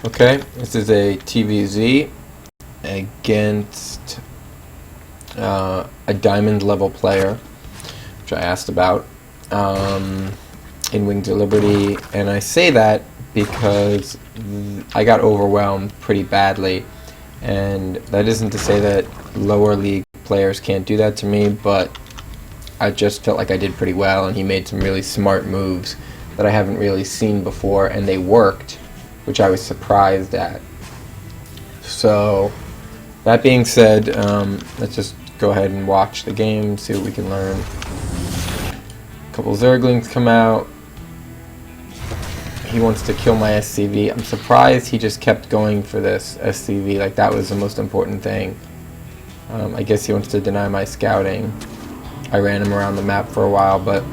Okay, this is a TvZ against a diamond level player, which I asked about, in Wings of Liberty, and I say that because I got overwhelmed pretty badly, and that isn't to say that lower league players can't do that to me, but I just felt like I did pretty well, and he made some really smart moves that I haven't really seen before, and they worked, which I was surprised at. So, that being said, let's just go ahead and watch the game, see what we can learn. A couple Zerglings come out. He wants to kill my SCV. I'm surprised he just kept going for this SCV, like that was the most important thing. I guess he wants to deny my scouting. I ran him around the map for a while, but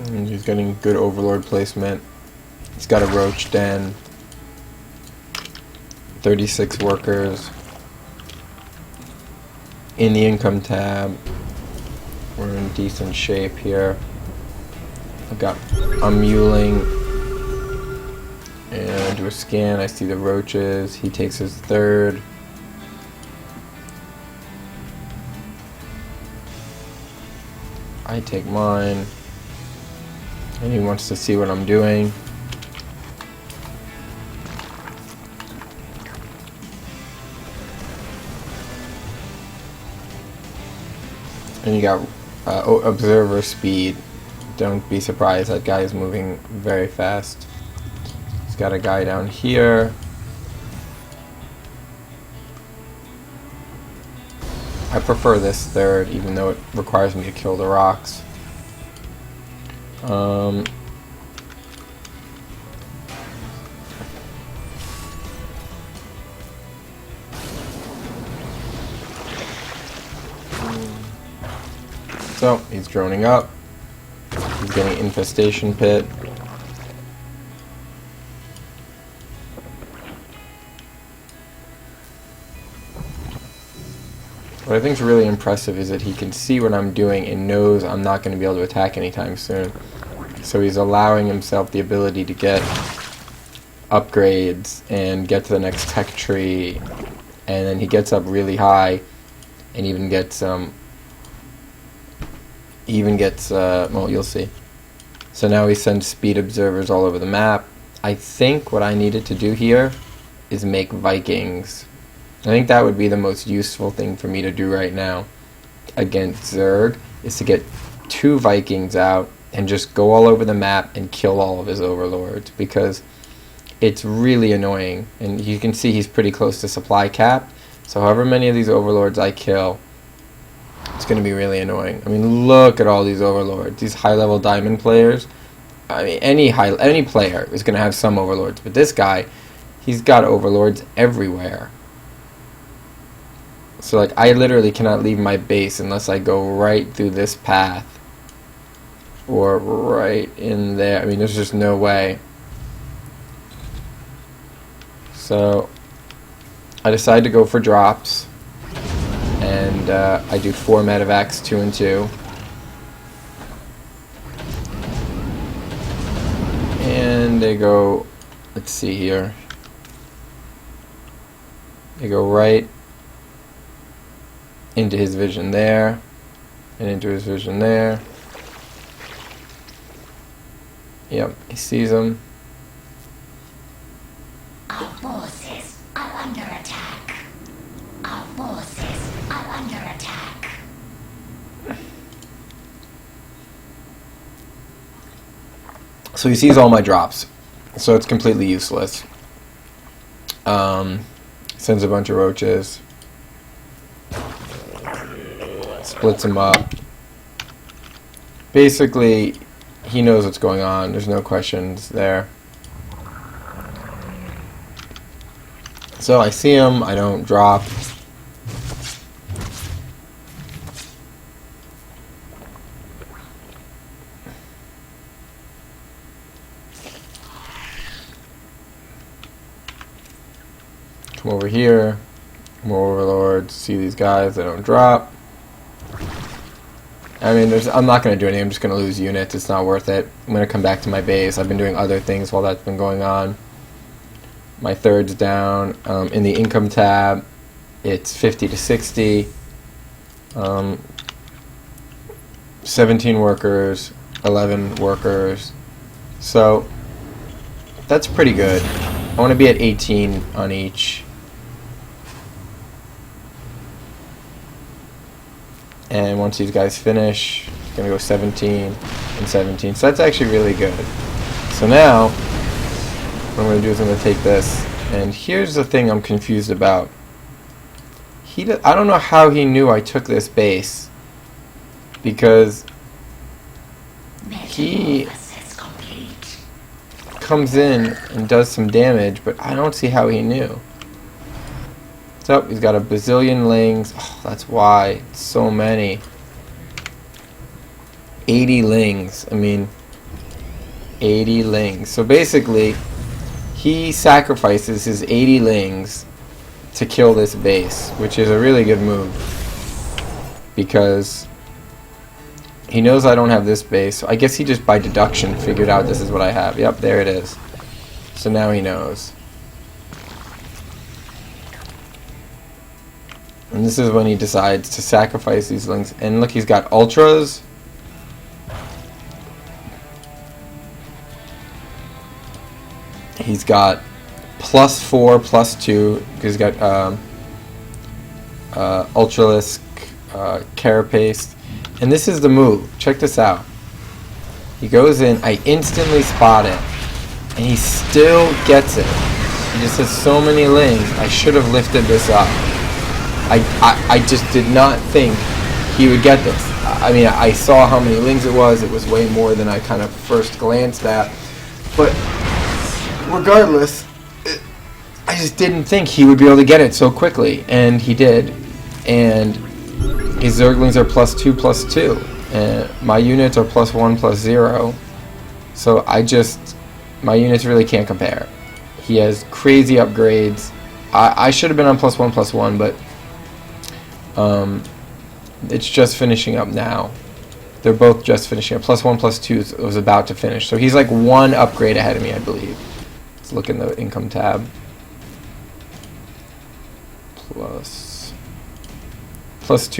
and he's getting good overlord placement. He's got a roach den, 36 workers. In the income tab, we're in decent shape here. I'm muling, and do a scan. I see the roaches. He takes his third. I take mine. And he wants to see what I'm doing. And you got observer speed. Don't be surprised, that guy is moving very fast. He's got a guy down here. I prefer this third, even though it requires me to kill the rocks. So, he's droning up. He's getting infestation pit. What I think is really impressive is that he can see what I'm doing and knows I'm not going to be able to attack anytime soon. So he's allowing himself the ability to get upgrades and get to the next tech tree, and then he gets up really high and even gets well, you'll see. So now he sends speed observers all over the map. I think what I needed to do here is make Vikings. I think that would be the most useful thing for me to do right now against Zerg, is to get 2 Vikings out and just go all over the map and kill all of his overlords, because it's really annoying. And you can see he's pretty close to supply cap, so however many of these overlords I kill, it's going to be really annoying. I mean, look at all these overlords, these high-level diamond players. I mean, any player is going to have some overlords, but this guy, he's got overlords everywhere. So, like, I literally cannot leave my base unless I go right through this path. Or right in there. I mean, there's just no way. So, I decide to go for drops. And I do 4 medevacs, 2 and 2. And they go, let's see here. They go right into his vision there, and into his vision there. Yep, he sees him. Our forces are under attack. Our forces are under attack. So he sees all my drops, so it's completely useless. Sends a bunch of roaches. Splits him up. Basically, he knows what's going on. There's no questions there. So I see him. I don't drop. Come over here. More overlords. See these guys, they don't drop. I mean, I'm not going to do anything. I'm just going to lose units. It's not worth it. I'm going to come back to my base. I've been doing other things while that's been going on. My third's down. In the income tab, it's 50 to 60. 17 workers, 11 workers. So that's pretty good. I want to be at 18 on each. And once these guys finish, it's going to go 17 and 17. So that's actually really good. So now, what I'm going to do is I'm going to take this. And here's the thing I'm confused about. I don't know how he knew I took this base. Because he comes in and does some damage, but I don't see how he knew. So he's got a bazillion lings. Oh, that's why. It's so many. 80 lings. I mean, 80 lings. So basically, he sacrifices his 80 lings to kill this base, which is a really good move. Because he knows I don't have this base, so I guess he just by deduction figured out this is what I have. Yep, there it is. So now he knows. And this is when he decides to sacrifice these lings. And look, he's got ultras. He's got +4, +2. He's got Ultralisk, Carapace. And this is the move. Check this out. He goes in, I instantly spot it. And he still gets it. He just has so many lings. I should have lifted this up. I just did not think he would get this. I mean, I saw how many lings it was. It was way more than I kind of first glanced at. But regardless, I just didn't think he would be able to get it so quickly. And he did. And his Zerglings are +2, +2. And my units are +1, +0. So my units really can't compare. He has crazy upgrades. I should have been on +1, +1, but it's just finishing up now. They're both just finishing up. +1, +2 was about to finish. So he's like one upgrade ahead of me, I believe. Let's look in the income tab. +2,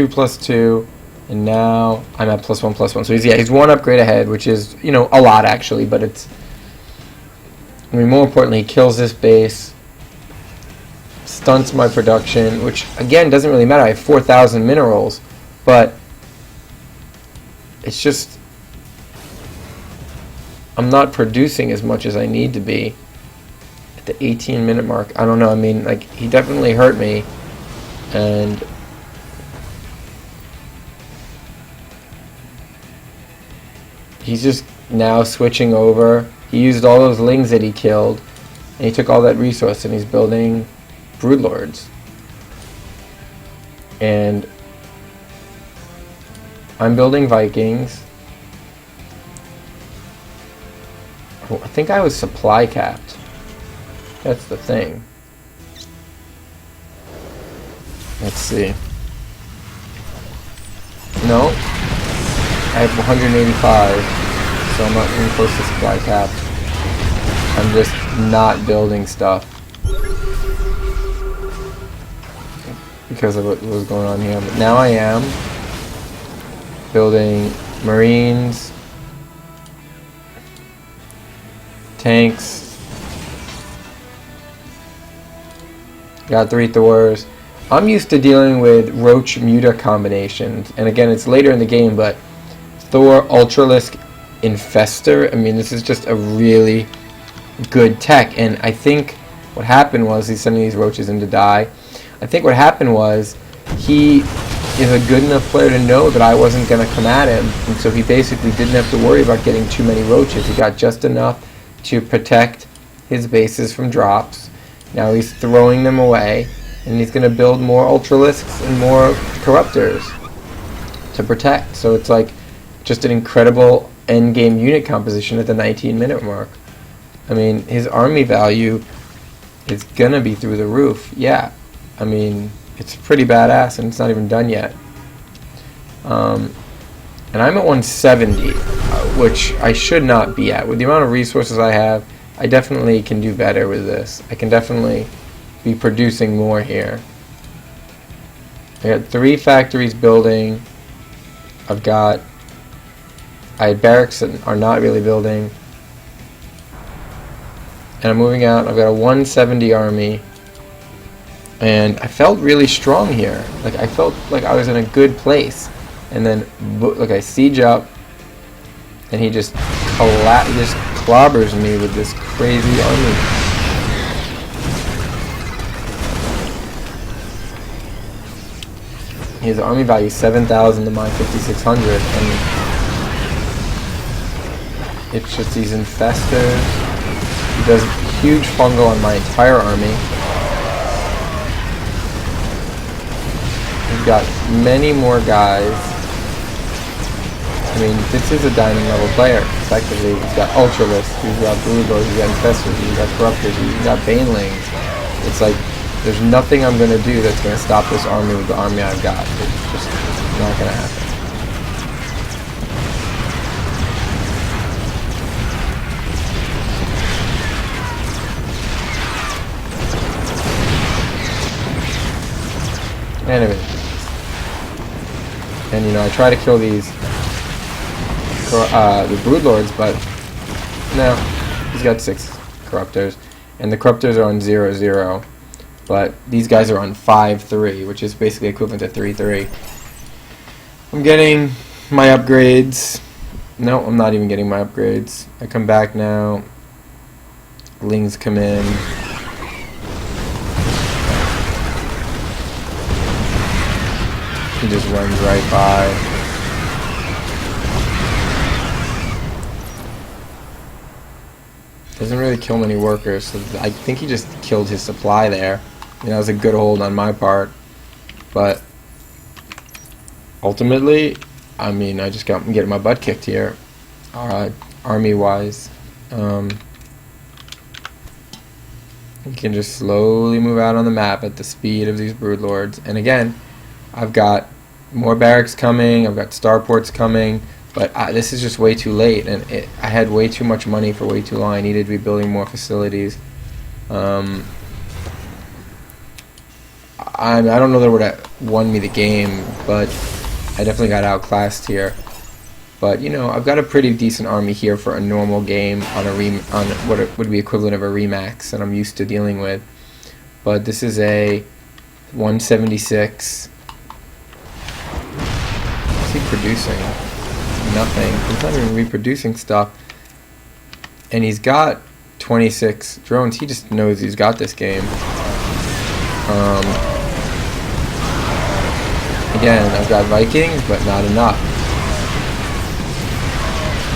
+2, and now I'm at +1, +1. So he's one upgrade ahead, which is, you know, a lot actually, but it's, I mean, more importantly, he kills this base, stunts my production, which again doesn't really matter. I have 4,000 minerals, but it's just I'm not producing as much as I need to be at the 18-minute mark. I don't know. I mean, like, he definitely hurt me, and he's just now switching over. He used all those lings that he killed, and he took all that resource, and he's building Broodlords. And I'm building Vikings. Oh, I think I was supply capped. That's the thing. Let's see. No. I have 185, so I'm not even close to supply cap. I'm just not building stuff because of what was going on here. But now I am building Marines, tanks, got 3 Thors. I'm used to dealing with Roach Muta combinations, and again, it's later in the game, but Thor, Ultralisk, Infestor. I mean, this is just a really good tech. And I think what happened was he's sending these roaches in to die. I think what happened was he is a good enough player to know that I wasn't going to come at him. And so he basically didn't have to worry about getting too many roaches. He got just enough to protect his bases from drops. Now he's throwing them away. And he's going to build more Ultralisks and more Corruptors to protect. So it's like just an incredible endgame unit composition at the 19-minute mark. I mean, his army value it's gonna be through the roof. Yeah, I mean, it's pretty badass, and it's not even done yet. And I'm at 170, which I should not be at. With the amount of resources I have, I definitely can do better with this. I can definitely be producing more here. I got 3 factories building. I had barracks that are not really building. And I'm moving out. I've got a 170 army. And I felt really strong here. Like, I felt like I was in a good place. And then, look, I siege up. And he just clobbers me with this crazy army. His army value 7,000 to mine 5,600, and it's just these infestors. He does huge fungal on my entire army. He's got many more guys. I mean, this is a diamond level player, effectively. He's got Ultralists, he's got Broodlord, he's got Infestors, he's got Corruptors, he's got Banelings. It's like, there's nothing I'm going to do that's going to stop this army with the army I've got. It's just not going to happen. Anyway. And, you know, I try to kill these the Broodlords, but no, he's got 6 Corruptors, and the Corruptors are on 0-0, but these guys are on 5-3, which is basically equivalent to 3-3. I'm getting my upgrades. No, I'm not even getting my upgrades. I come back now. Lings come in. He just runs right by. Doesn't really kill many workers, so I think he just killed his supply there. You know, that was a good hold on my part. But ultimately, I mean, I just got getting my butt kicked here, army-wise. You can just slowly move out on the map at the speed of these Broodlords. And again, I've got more barracks coming, I've got starports coming, but this is just way too late, and I had way too much money for way too long. I needed to be building more facilities. I don't know that it would have won me the game, but I definitely got outclassed here. But you know, I've got a pretty decent army here for a normal game on what it would be equivalent of a Remax, and I'm used to dealing with. But this is a 176. What's he producing? Nothing. He's not even reproducing stuff. And he's got 26 drones. He just knows he's got this game. Again, I've got Vikings, but not enough.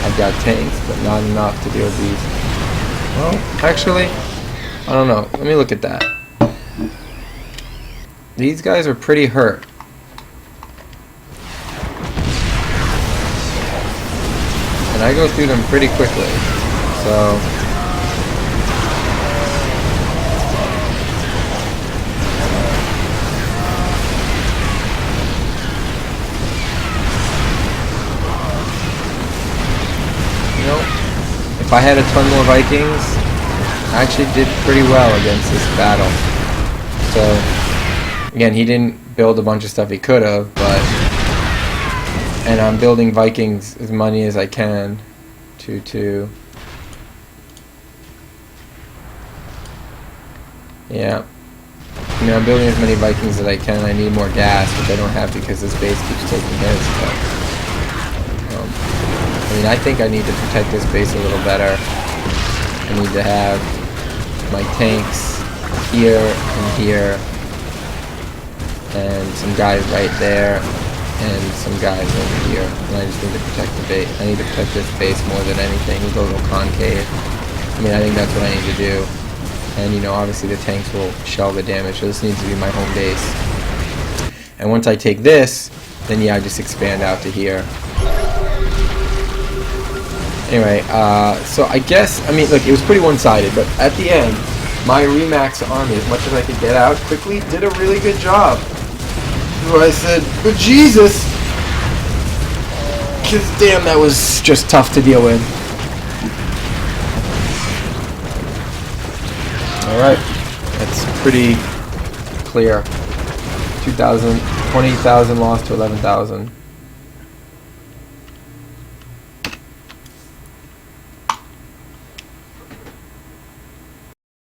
I've got tanks, but not enough to deal with these. Well, actually, I don't know. Let me look at that. These guys are pretty hurt. And I go through them pretty quickly, so you know, if I had a ton more Vikings, I actually did pretty well against this battle. So again, he didn't build a bunch of stuff he could have, but and I'm building Vikings as many as I can. 2-2. Yeah. I mean, I'm building as many Vikings as I can. I need more gas, which I don't have because this base keeps taking hits. But, I mean, I think I need to protect this base a little better. I need to have my tanks here and here, and some guys right there, and some guys over here, and I just need to protect the base. I need to protect this base more than anything. We'll go a little concave. I mean, I think that's what I need to do. And, you know, obviously the tanks will shell the damage, so this needs to be my home base. And once I take this, then yeah, I just expand out to here. Anyway, so I guess, I mean, look, it was pretty one-sided, but at the end, my Remax army, as much as I could get out quickly, did a really good job. So I said, but Jesus! Because damn, that was just tough to deal with. Alright, that's pretty clear. 20,000 lost to 11,000.